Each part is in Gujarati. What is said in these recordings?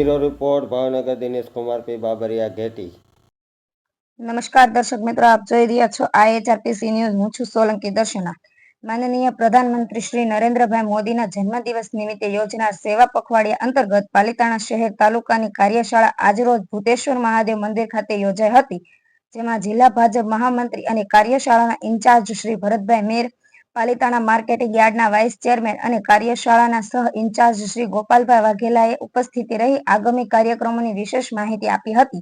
Bureau report Bhavnagar Dinesh Kumar P Babariya घेटी। नमस्कार दर्शक मित्रों, आप જોઈ રહ્યા છો IHRPC ન્યૂઝ। હું છું સોલંકી દર્શના। માનનીય પ્રધાનમંત્રી શ્રી નરેન્દ્રભાઈ મોદીના જન્મદિવસ નિમિત્તે યોજનાર સેવા પખવાડિયા અંતર્ગત પાલિતાણા શહેર તાલુકાની કાર્યશાળા આજરોજ ભૂતેશ્વર મહાદેવ મંદિર ખાતે યોજાઈ હતી, જેમાં જિલ્લા ભાજપ મહામંત્રી અને કાર્યશાળાના ઇન્ચાર્જ શ્રી ભરતભાઈ મેર, પાલિતાણા માર્કેટિંગ યાર્ડના વાઇસ ચેરમેન અને કાર્યશાળાના સહ ઇન્ચાર્જ શ્રી ગોપાલભાઈ વાઘેલાએ ઉપસ્થિત રહી આગામી કાર્યક્રમોની વિશેષ માહિતી આપી હતી।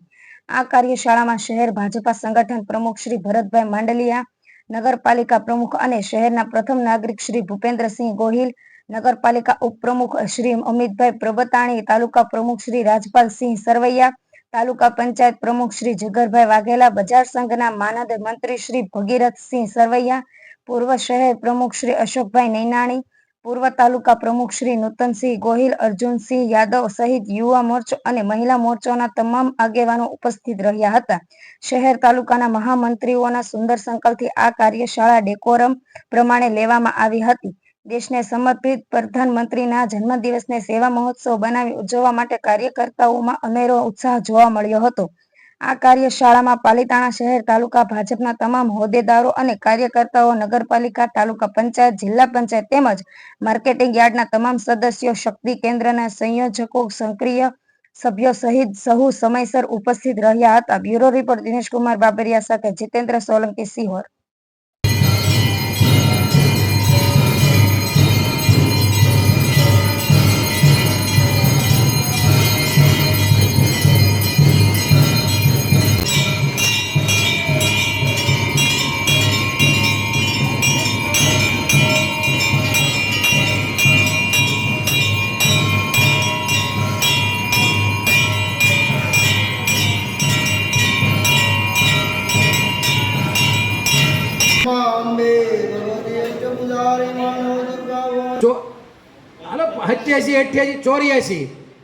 આ કાર્યશાળામાં શહેર ભાજપા સંગઠન પ્રમુખ શ્રી ભરતભાઈ માંડલિયા, નગરપાલિકા પ્રમુખ અને શહેરના પ્રથમ નાગરિક શ્રી ભૂપેન્દ્રસિંહ ગોહિલ, નગરપાલિકા ઉપપ્રમુખ શ્રી અમિતભાઈ પ્રબતાણી, તાલુકા પ્રમુખ શ્રી રાજપાલસિંહ સરવૈયા, તાલુકા પંચાયત પ્રમુખ શ્રી જગરભાઈ વાઘેલા, બજાર સંઘના માનદ મંત્રી શ્રી ભગીરથસિંહ સરવૈયા, પૂર્વ શહેર પ્રમુખ શ્રી અશોકભાઈ નૈનાણી, પૂર્વ તાલુકા પ્રમુખ શ્રી નૂતનસિંહ ગોહિલ, અર્જુનસિંહ યાદવ સહિત યુવા મોરચો અને મહિલા મોરચાના તમામ આગેવાનો ઉપસ્થિત રહ્યા હતા। શહેર તાલુકાના મહામંત્રીઓના સુંદર સંકલ્પથી આ કાર્યશાળા ડેકોરમ પ્રમાણે લેવામાં આવી હતી। દેશને સમર્પિત પ્રધાનમંત્રીના જન્મદિવસને સેવા મહોત્સવ બનાવી ઉજવવા માટે કાર્યકર્તાઓમાં અનેરો ઉત્સાહ જોવા મળ્યો હતો। આ કાર્યશાળામાં પાલિતાણા શહેર તાલુકા ભાજપના તમામ હોદ્દેદારો અને કાર્યકર્તાઓ, નગરપાલિકા, તાલુકા પંચાયત, જિલ્લા પંચાયત તેમજ માર્કેટિંગ યાર્ડના તમામ સદસ્યો, શક્તિ કેન્દ્રના સંયોજકો, સક્રિય સભ્યો સહિત સહુ સમયસર ઉપસ્થિત રહ્યા હતા। બ્યુરો રિપોર્ટ દિનેશ કુમાર બાબરિયા સાથે જીતેન્દ્ર સોલંકી, સિહોર।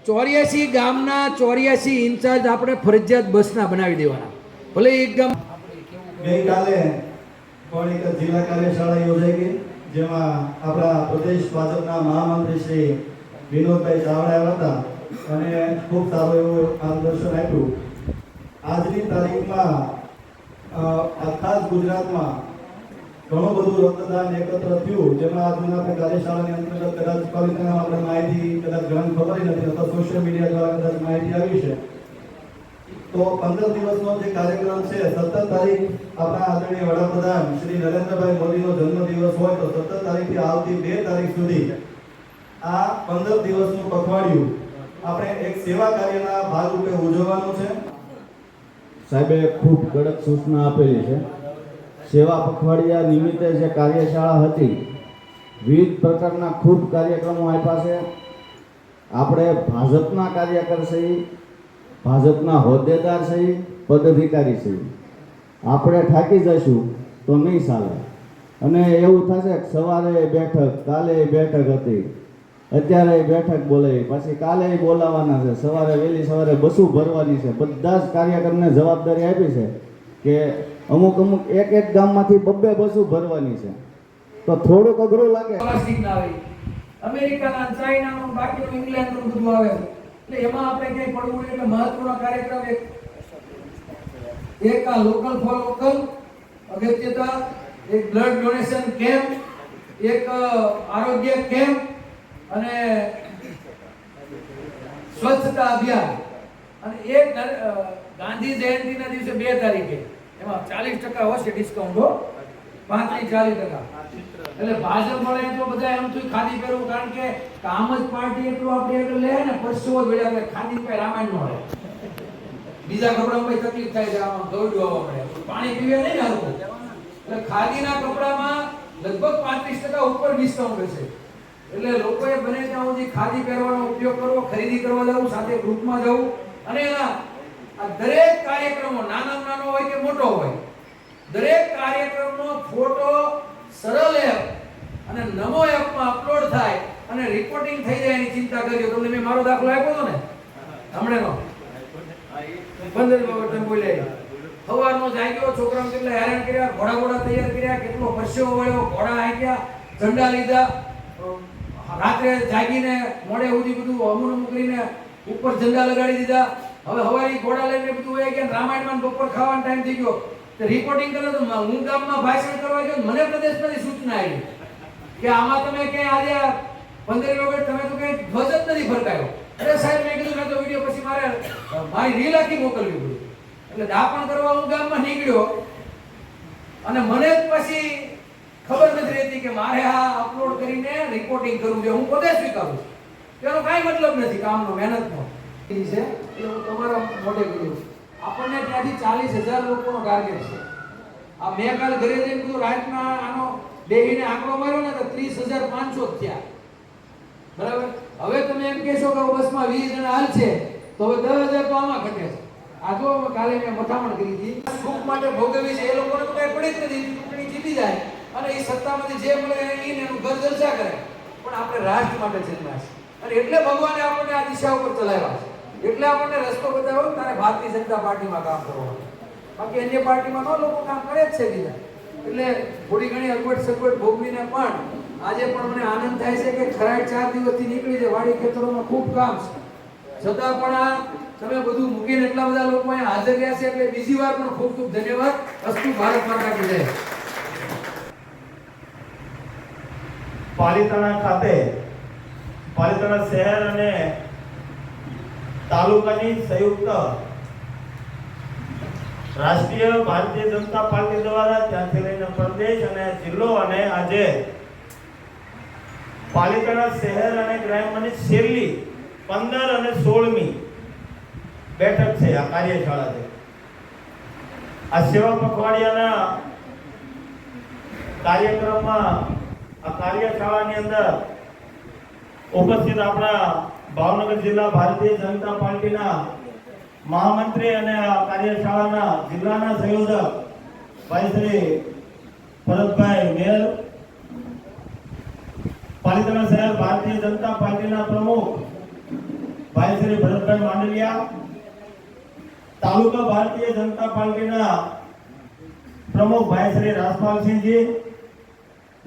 ચોર્યાસી ગામના 84 ઇન્ચાર્જ આપણે ફરજિયાત બસના બનાવી દેવાના। ભલે એક ગામ ગઈકાલે પણ એક જિલ્લા કાર્યશાળા યોજાઈ ગઈ, જેમાં આપણા પ્રદેશ ભાજપના મહામંત્રી શ્રી વિનોદભાઈ ચાવડા હતા અને ખૂબ સારું એવું માર્ગદર્શન આપ્યું। આજની તારીખમાં આખા ગુજરાતમાં ઘણું બધું રક્તદાન એકત્ર થયું, જેમાં આજના આપણે કાર્યશાળાની અંતર્ગત કદાચ પાલિતાણામાં આપણે માહિતી કદાચ ઘણી ખબર નથી અથવા સોશિયલ મીડિયા દ્વારા કદાચ માહિતી આવી છે। તો 15 દિવસનો જે કાર્યક્રમ છે, 17 તારીખ આપણા આદરણીય વડાપ્રધાન શ્રી નરેન્દ્રભાઈ મોદીનો જન્મદિવસ હોય તો 17 તારીખથી આવતી 2 તારીખ સુધી આ 15 દિવસનું પખવાડિયું આપણે એક સેવા કાર્યના ભાગરૂપે ઉજવવાનું છે। સાહેબે ખૂબ કડક સૂચના આપેલી છે। સેવા પખવાડિયા નિમિત્તે જે કાર્યશાળા હતી, વિવિધ પ્રકારના ખૂબ કાર્યક્રમો આપ્યા છે। આપણે ભાજપના કાર્યકર છીએ, ભાજપના હોદ્દેદાર છીએ, પદાધિકારી છીએ, આપણે થાકી જઈશું તો નહીં ચાલે। અને એવું થશે કે સવારે બેઠક, કાલે બેઠક હતી, અત્યારે બેઠક બોલાવી, પછી કાલે બોલાવવાના છે, સવારે વહેલી સવારે બસો ભરવાની છે। બધા જ કાર્યકરને જવાબદારી આપી છે કે અમુક એક ગામમાંથી 2 બસો ભરવાની છે, તો થોડુંક અઘરું લાગે। અમેરિકાના, ચાઇનાનું, બાકીનું ઇંગ્લેન્ડનું બધું આવે, એટલે એમાં આપણે ક્યાંય પડવું નહીં। એટલે મહત્વનો કાર્યક્રમ એક આ લોકલ ફોર લોકલ અગત્યતા, એક બ્લડ ડોનેશન કેમ્પ, એક આરોગ્ય કેમ્પ અને સ્વચ્છતા અભિયાન, અને એક ગાંધી જયંતિના દિવસે 2 તારીખે એમાં 40% હશે ડિસ્કાઉન્ટ, 35-40%। એટલે ભાજપ વાળા તો બધા એમ તો ખાદી પહેરવું, કારણ કે કામ જ પાર્ટી એટલું આપણે આગળ લે ને, પરસેવો જોડ્યા કે ખાદી કઈ રામાયણ નો હોય, બીજા કપડામાં તકલીફ થાય છે, આમાં દોડવું આવવા પડે, પાણી પીવે નહીં હાલતું। એટલે ખાદીના કપડામાં લગભગ 35% ઉપર ડિસ્કાઉન્ટ હશે। એટલે લોકોએ બને ત્યાં સુધી ખાદી પહેરવાનો ઉપયોગ કરવો, ખરીદી કરવા જવું, સાથે ગ્રુપમાં જવું, અને આ દરેક કાર્યક્રમો નાનો હોય કે મોટો હોય, દરેક કાર્યક્રમનો ફોટો સરળ એપ અને નમો એપમાં અપલોડ થાય અને રિપોર્ટિંગ થઈ જાય એની ચિંતા કરજો। તમને મેં મારો દાખલો આપ્યો હતો ને હમણાંનો, 15 વખત બોલ્યા, સવારનો જાગ્યો, છોકરાઓને કેટલા હેરાન કર્યા, ઘોડા તૈયાર કર્યા, કેટલો પરસેવો વળ્યો, ઘોડા હાંક્યા, ઝંડા લીધા, રાત્રે જાગીને મોડે સુધી બધું અમુક કરીને ઉપર ઝંડા લગાડી દીધા. હવે હવારી ઘોડા લઈને બધું હોય કે રામાયણમાં બપોર ખાવાનો ટાઈમ થઈ ગયો. તો રિપોર્ટિંગ કરે તો હું ગામમાં ભાષણ કરવા ગયો, મને પ્રદેશમાંથી સૂચના આવી કે આમાં તમે ક્યાંય આજે 15 ઓગસ્ટ તમે તો ક્યાંય ધ્વજ જ નથી ફરકાયો. અરે સાહેબ, મેં કીધું મેં તો વિડીયો પછી મારી રીલ આખી મોકલવી પડી. એટલે દાપણ કરવા હું ગામમાં નીકળ્યો અને મને જ પછી ખબર નથી રહેતી કે મારે આ અપલોડ કરીને રિપોર્ટિંગ કરવું છે. હું પોતે સ્વીકારું છું, તેનો કાંઈ મતલબ નથી કામનો, મહેનતનો છે. એટલે હું તમારા મોઢે કહ્યું, આપણને ત્યાંથી 40,000 લોકોનો ટાર્ગેટ છે. આ મેં કાલ ઘરે જઈને કીધું, રાતના આનો બેહીને આંકડો માર્યો ને તો 30,500 થયા. બરાબર. હવે તમે એમ કહેશો કે બસમાં 20 જણા હાલ છે તો હવે 10,000 તો આમાં ઘટે છે. આ જો કાલે મેં મથામણ કરી હતી, સુખ માટે ભોગવી છે એ લોકોને તો કઈ પડી જ નથી. ચૂંટણી જીતી જાય અને એ સત્તામાંથી જે મળે એનું ઘર જલસા કરે, પણ આપણે રાષ્ટ્ર માટે જન્મ્યા છે અને એટલે ભગવાને આપણને આ દિશા ઉપર ચલાવ્યા છે. એટલે આપણને રસ્તો બતાવ્યો તારે ભારતીય જનતા પાર્ટીમાં કામ કરવાનું. બાકી અન્ય પાર્ટીમાં ન લોકો કામ કરે જ છે બીજા. એટલે થોડી ઘણી અગવડ સગવડ ભોગવીને પણ આજે પણ મને આનંદ થાય છે કે ખરાડ 4 દિવસથી નીકળી છે, વાડી ખેતરોમાં ખૂબ કામ છે, છતાં પણ આ તમે બધું મૂકીને એટલા બધા લોકો અહીંયા હાજર રહ્યા છે એટલે બીજી વાર પણ ખૂબ ખૂબ ધન્યવાદ. અસ્તુ ભારત માતા કી જય. પાલિતાણા ખાતે પાલિતાણા શહેર અને તાલુકાની સંયુક્ત રાષ્ટ્રીય ભારતીય જનતા પાર્ટી દ્વારા ત્યાંથી લઈને પ્રદેશ અને જિલ્લો અને આજે પાલિતાણા શહેર અને ગ્રામ્યની છેલ્લી 15 અને 16મી બેઠક છે. આ કાર્યશાળા છે. આ સેવા પખવાડિયાના કાર્યક્રમમાં આ કાર્યશાળાની અંદર ઉપસ્થિત આપણા ભાવનગર જિલ્લા ભારતીય જનતા પાર્ટીના મહામંત્રી અને આ કાર્યશાળાના જિલ્લાના સંયોજક ભાઈ શ્રી ભરતભાઈ મેર, પાલિતાણા શહેર ભારતીય જનતા પાર્ટીના પ્રમુખ ભાઈ શ્રી ભરતભાઈ માંડલિયા, તાલુકા ભારતીય જનતા પાર્ટીના પ્રમુખ ભાઈ શ્રી રાજપાલસિંહજી,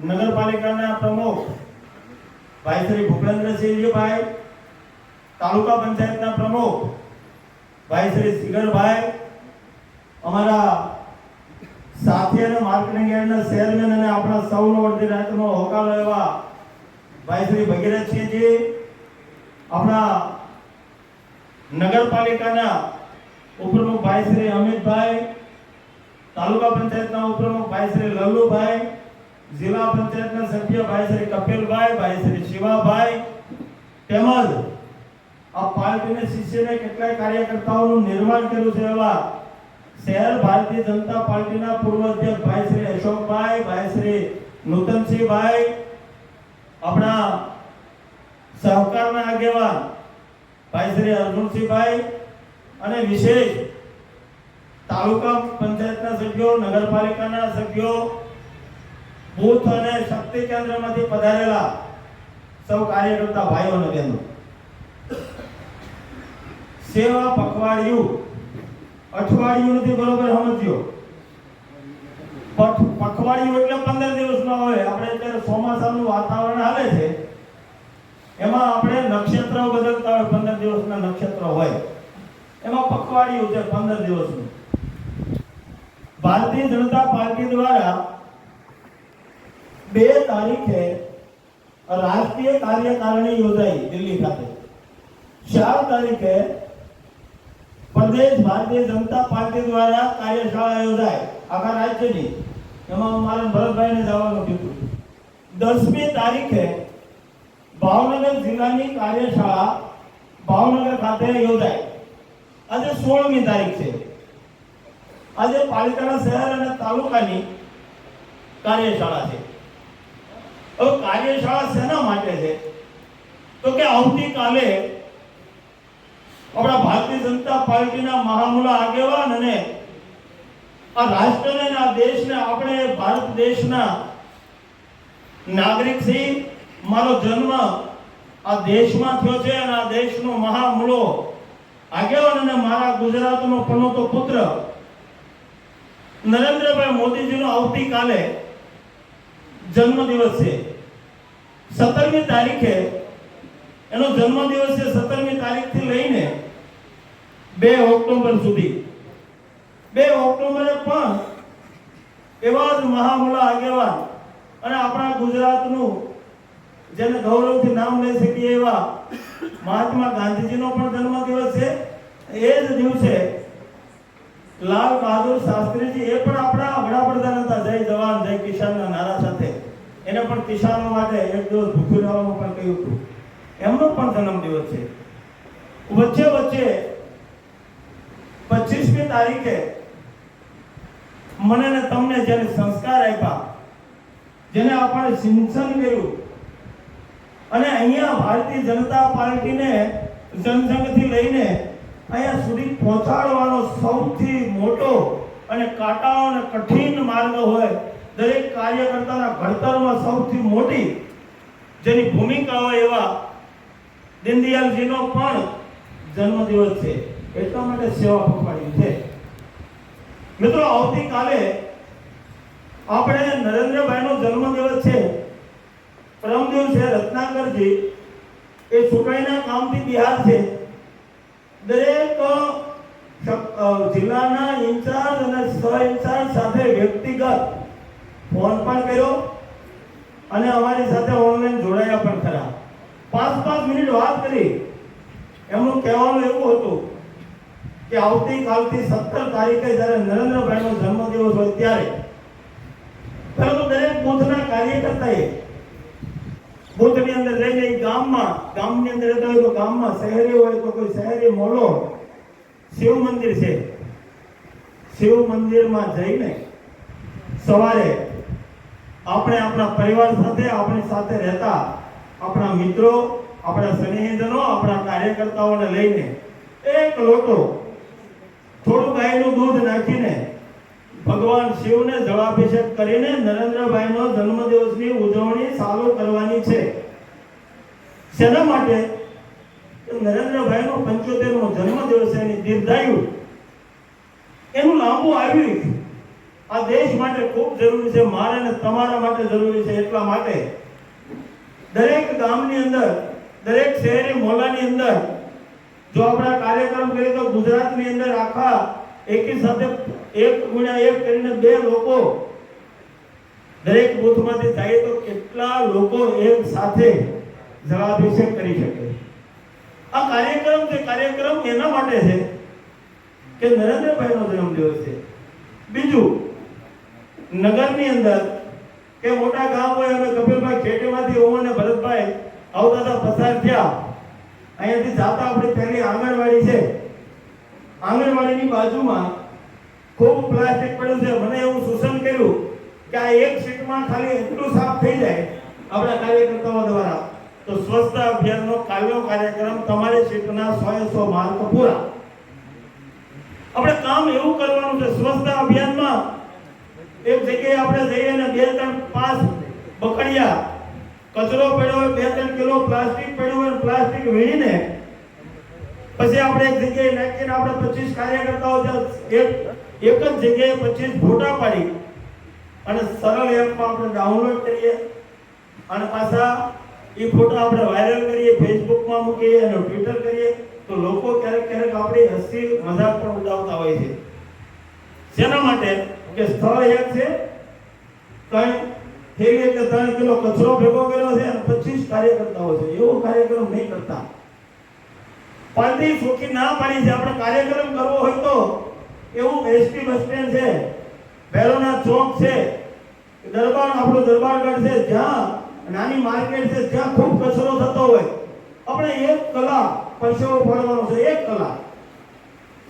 નગરપાલિકાના પ્રમુખ ભાઈ શ્રી ભૂપેન્દ્રસિંહજીભાઈ, તાલુકા પંચાયતના પ્રમુખ ભાઈ શ્રી સિગરભાઈ, અમારા સાથી અને માર્કેટિંગ યાર્ડના ચેરમેન અને આપણા સૌનો અડધી રાતનો હોકારો એવા ભાઈ શ્રી ભગીરથસિંહજી, આપણા નગરપાલિકાના ઉપપ્રમુખ ભાઈ શ્રી અમિતભાઈ, તાલુકા પંચાયતના ઉપપ્રમુખ ભાઈ શ્રી લલ્લુભાઈ, જિલ્લા પંચાયતના સભ્ય ભાઈ શ્રી કપિલભાઈ, ભાઈ શ્રી શિવાભાઈ, તેમજ આ પાર્ટીના શિષ્યને કેટલાય કાર્યકર્તાઓનું નિર્માણ કર્યું છે એવા શહેર ભારતીય જનતા પાર્ટીના પૂર્વ અધ્યક્ષ ભાઈ શ્રી અશોકભાઈ, ભાઈ શ્રી નૂતનસિંહભાઈ, આપણા સહકારના આગેવાન ભાઈ શ્રી અર્જુનસિંહભાઈ અને વિશેષ તાલુકા પંચાયતના સભ્યો, નગરપાલિકાના સભ્યો, બૂથ અને શક્તિ કેન્દ્રમાંથી પધારેલા સૌ કાર્યકર્તા ભાઈઓ અને બહેનો, સેવા પખવાડિયું અઠવાડિયું નથી, બરોબર સમજ્યો. પખવાડિયું એટલે 15 દિવસનો હોય. આપણે અત્યારે ચોમાસાનું વાતાવરણ હાલે છે, એમાં આપણે નક્ષત્ર બદલતા હોય, 15 દિવસના નક્ષત્ર હોય, એમાં પખવાડિયું છે 15 દિવસનું. ભારતીય જનતા પાર્ટી દ્વારા 2 તારીખે રાષ્ટ્રીય કાર્યકારિણી યોજાઈ દિલ્હી ખાતે. 4 તારીખે પ્રદેશ ભારતીય જનતા પાર્ટી દ્વારા કાર્યશાળા યોજાય આખા રાજ્યની. એમાં મારા ભરતભાઈને જવાનું કીધું. 10મી તારીખે ભાવનગર જિલ્લાની કાર્યશાળા ભાવનગર ખાતે યોજાય. આજે 16મી તારીખ છે. આજે પાલિતાણા શહેર અને તાલુકાની કાર્યશાળા છે. હવે કાર્યશાળા શેના માટે છે? તો કે આવતીકાલે આપણા ભારતીય જનતા પાર્ટીના મહામૂલા આગેવાન અને આ રાષ્ટ્રને અને આ દેશને, આપણે ભારત દેશના નાગરિક છે. મારો જન્મ આ દેશમાં થયો છે અને આ દેશનો મહામૂલો આગેવાન અને મારા ગુજરાતનો પનોતો પુત્ર નરેન્દ્રભાઈ મોદીજીનો આવતીકાલે જન્મદિવસ છે. 17મી તારીખે એનો જન્મદિવસ છે 17મી તારીખથી લઈને 2 ઓક્ટોબર સુધી. 2 ઓક્ટોબરે પણ એવા જ મહામુલા આગેવાન અને આપણા ગુજરાતનું જેને ગૌરવથી નામ લઈ શકીએ એવા મહાત્મા ગાંધીજીનો પણ જન્મદિવસ છે. એ જ દિવસે લાલ બહાદુર શાસ્ત્રીજી એ પણ આપણા વડાપ્રધાન હતા, જય જવાન જય કિસાનના નારા સાથે. એને પણ કિસાનો માટે એક દિવસ ભૂખ્યું રહેવાનું પણ કહ્યું હતું. એમનો પણ જન્મદિવસ છે. વચ્ચે 25મી તારીખે મને ને તમને જેને સંસ્કાર આપ્યા, જેને આપણે સિંચન કર્યું અને અહીંયા ભારતીય જનતા પાર્ટીને જનસંઘથી લઈને અહીંયા સુધી પહોંચાડવાનો સૌથી મોટો અને કાંટાળો અને કઠિન માર્ગ હોય, દરેક કાર્યકર્તાના ઘડતરમાં સૌથી મોટી જેની ભૂમિકા હોય એવા દીનદયાલજીનો પણ જન્મદિવસ છે. એટલા માટે સેવા પખવાડિયું છે. મિત્રો, આવતીકાલે આપણે નરેન્દ્રભાઈનો જન્મદિવસ છે. પરમ દિવસે રત્નાકરજી એ ચૂંટણીના કામથી બિહાર છે. દરેક જિલ્લાના ઇન્ચાર્જ અને સહ ઇન્ચાર્જ સાથે વ્યક્તિગત ફોન પણ કર્યો અને અમારી સાથે ઓનલાઈન જોડાયા પણ ખરા. 5 મિનિટ વાત કરી. એમનું કહેવાનું એવું હતું કે આવતીકાલથી 17 તારીખે જ્યારે નરેન્દ્રભાઈનો જન્મદિવસ હોય ત્યારે પહેલા તો દરેક બૂથના કાર્યકર્તાએ બૂથની અંદર જઈને ગામની અંદર રહેતા હોય તો ગામમાં, શહેરી હોય તો કોઈ શહેરી મોહલ્લો, શિવ મંદિર છે, શિવ મંદિરમાં જઈને સવારે આપણે આપણા પરિવાર સાથે, આપણી સાથે રહેતા આપણા મિત્રો, આપણા સ્નેહીજનો, આપણા કાર્યકર્તાઓને લઈને 1 લોટો થોડું ગાયનું દૂધ નાખીને ભગવાન શિવને જળાભિષેક કરીને નરેન્દ્રભાઈનો જન્મદિવસની ઉજવણી ચાલુ કરવાની છે. શેના માટે? નરેન્દ્રભાઈનો 75મો જન્મદિવસ, એની દીર્ઘાયુ, એનું લાંબુ આયુષ્ય આ દેશ માટે ખૂબ જરૂરી છે, મારે અને તમારા માટે જરૂરી છે. એટલા માટે દરેક ગામની અંદર, દરેક શહેરી મોહલ્લાની અંદર જો આપણા કાર્યક્રમ કરીએ તો ગુજરાતની અંદર આખા એકી સાથે 1x1 કરીને 2 લોકો દરેક બૂથમાંથી જાય તો કેટલા લોકો એક સાથે જળાભિષેક કરી શકે. આ કાર્યક્રમ એના માટે છે કે નરેન્દ્રભાઈનો જન્મદિવસ છે. બીજું, નગરની અંદર કે મોટા ગામ હોય, અમે કપિલભાઈ ખેતીમાંથી ઓમ અને ભરતભાઈ આવતા હતા, પસાર થયા. અહીંયાથી જાતા આપણી પહેલી આંગણવાડી છે. આંગણવાડીની બાજુમાં ખૂબ પ્લાસ્ટિક પડ્યું છે. મને એવું સૂચન કર્યું કે આ એક સીટમાં ખાલી એટલું સાફ થઈ જાય આપણા કાર્યકર્તાઓ દ્વારા તો સ્વચ્છતા અભિયાનનો કાલનો કાર્યક્રમ તમારી સીટના 100 માર્ક પૂરા. આપણે કામ એવું કરવાનું છે. સ્વચ્છતા અભિયાનમાં એક જગ્યાએ આપણે જઈએ અને 2-3-5 બકડિયા કચરો પડ્યો હોય, 2-3 કિલો પ્લાસ્ટિક પડ્યું હોય, પ્લાસ્ટિક વીણીને પછી આપણે એક જગ્યાએ નાખીને આપણે 25 કાર્યકર્તાઓ એક જ જગ્યાએ 25 ફોટા પાડી અને સરળ એપમાં આપણે ડાઉનલોડ કરીએ અને પાછા એ ફોટા આપણે વાયરલ કરીએ, ફેસબુકમાં મૂકીએ અને ટ્વિટર કરીએ તો લોકો ક્યારેક આપણી હસી મજાક પણ ઉડાવતા હોય છે. શેના માટે? કે સ્થળ એક છે, 3 કિલો કચરો ભેગો કર્યો છે અને 25 કાર્યકર્તાઓ છે. એવો કાર્યક્રમ નહીં કરતા. પાર્ટી ચોખ્ખી ના પાડી છે. આપણે કાર્યક્રમ કરવો હોય તો એવું એસટી બસ સ્ટેન્ડ છે, ભૈરવનાથ ચોક છે, આપણો દરબારગઢ છે, જ્યાં નાની માર્કેટ છે, જ્યાં ખૂબ કચરો થતો હોય, આપણે 1 કલાક પરસેવો પાડવાનો છે. 1 કલાક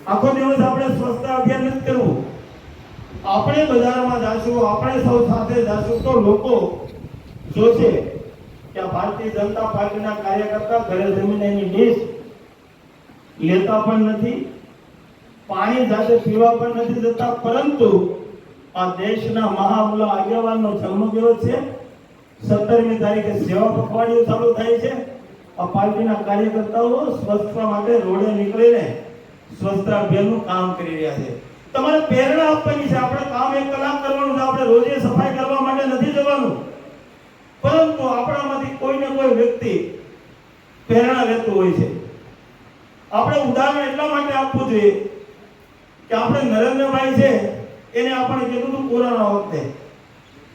આખો દિવસ આપણે સ્વચ્છતા અભિયાન નથી કરવું. આપણે બજારમાં જાશું, આપણે સૌ સાથે જાશું તો લોકો જોશે કે આ ભારતીય જનતા પાર્ટીના કાર્યકર્તા ઘરે જમીને એની ડીશ લેતા પણ નથી, પાણી જાતે પીવા પણ નથી જતા, પરંતુ આ દેશના મહામુલા આગેવાનનો જન્મદિવસ છે. 17મી તારીખે સેવા પખવાડિયું ચાલુ થાય છે. આ પાર્ટીના કાર્યકર્તાઓ સ્વચ્છતા માટે રોડે નીકળીને સ્વચ્છતા અભિયાનનું કામ કરી રહ્યા છે. તમારે પ્રેરણા આપવાની છે. આપણે કામ 1 કલાક કરવાનું છે. આપણે રોજે સફાઈ કરવા માટે નથી જવાનું, પરંતુ આપણામાંથી કોઈને કોઈ વ્યક્તિ પ્રેરણા લેતું હોય છે. આપણે ઉદાહરણ એટલા માટે આપવું જોઈએ કે આપણે નરેન્દ્રભાઈ છે એને આપણે કીધું હતું કોરોના વખતે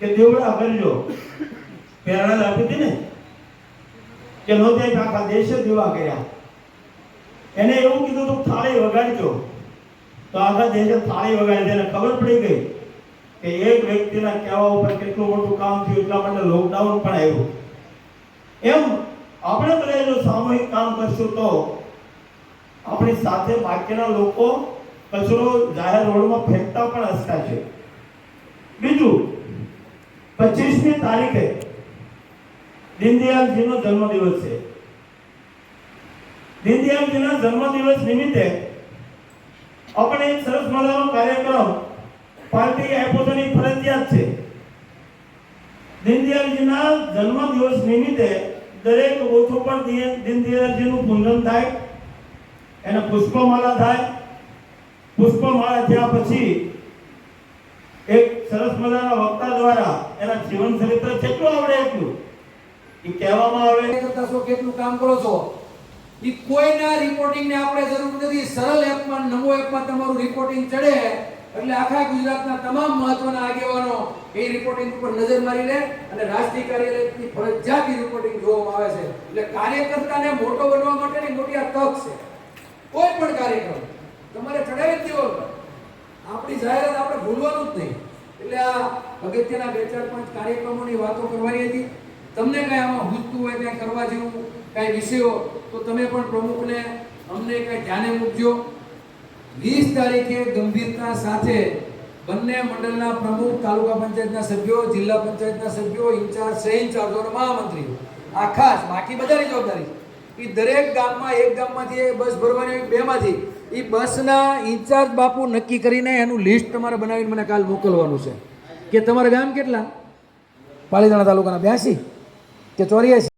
કે દેવડા કરજો, પ્રેરણા આપી હતી ને કે નહોતે આખા દેશે દેવા કર્યા. એને એવું કીધું હતું થાળી વગાડજો, તો આખા દેશે થાળી વગાડી. એને ખબર પડી ગઈ કે એક વ્યક્તિના કહેવા ઉપર કેટલું મોટું કામ થયું, એટલા માટે લોકડાઉન પણ આવ્યું. એમ આપણે બધા જો સામૂહિક કામ કરશું તો આપણી સાથે બાકીના લોકો કચરો જાહેર રોડમાં ફેંકતા પણ અટકાશે. બીજું, 25મી તારીખે દીનદયાળજીનો જન્મદિવસ છે. દીનદયાળજીના જન્મદિવસ નિમિત્તે આપણે એક સરસ મજાનો કાર્યક્રમ પાર્ટી આપ્યો છે, ફરજિયાત છે. દીનદયાળજીના જન્મદિવસ નિમિત્તે દરેક બૂથ ઉપર દીનદયાળજીનું પૂજન થાય, એને પુષ્પમાળા થાય. પુષ્પમાળા થયા પછી એક સરસ મજાના વક્તા દ્વારા એના જીવન ચરિત્ર જેટલું આવડે એટલું એ કહેવામાં આવે. કરતા છો કેટલું કામ કરો છો એ કોઈના રિપોર્ટિંગ ને આપણે જરૂર નથી. સરળ એપમાં નમો એપમાં તમારું રિપોર્ટિંગ ચડે એટલે આખા ગુજરાતના તમામ મહત્વના આગેવાનો એ રિપોર્ટિંગ ઉપર નજર મારી લે અને રાષ્ટ્રીય કાર્યાલયની ફરજિયાત રિપોર્ટિંગ જોવામાં આવે છે. એટલે કાર્યકર્તાને મોટો બનવા માટેની મોટી આ તક છે. કોઈ પણ કાર્યક્રમ તમારે ચડાવી જ દેવો. આપણી જાહેરાત આપણે ભૂલવાનું જ નહીં. એટલે આ અગત્યના 2-4-5 કાર્યક્રમોની વાતો કરવાની હતી. તમને કઈ આમાં પૂછતું હોય ત્યાં કરવા જેવું કઈ વિષયો તો તમે પણ પ્રમુખને અમને કઈ ધ્યાને મૂકજો. 20 તારીખે ગંભીરતા સાથે બંને મંડળના પ્રમુખ, તાલુકા પંચાયતના સભ્યો, જિલ્લા પંચાયતના સભ્યો, ઇન્ચાર્જ, સહ ઇન્ચાર્જો અને મહામંત્રીઓ આ ખાસ, બાકી બધાની જવાબદારી એ દરેક ગામમાં, એક ગામમાંથી એક બસ ભરવાની હોય, 2 માંથી એ બસના ઇન્ચાર્જ બાપુ નક્કી કરીને એનું લિસ્ટ તમારે બનાવીને મને કાલ મોકલવાનું છે કે તમારા ગામ કેટલા, પાલીતાણા તાલુકાના 82 કે 84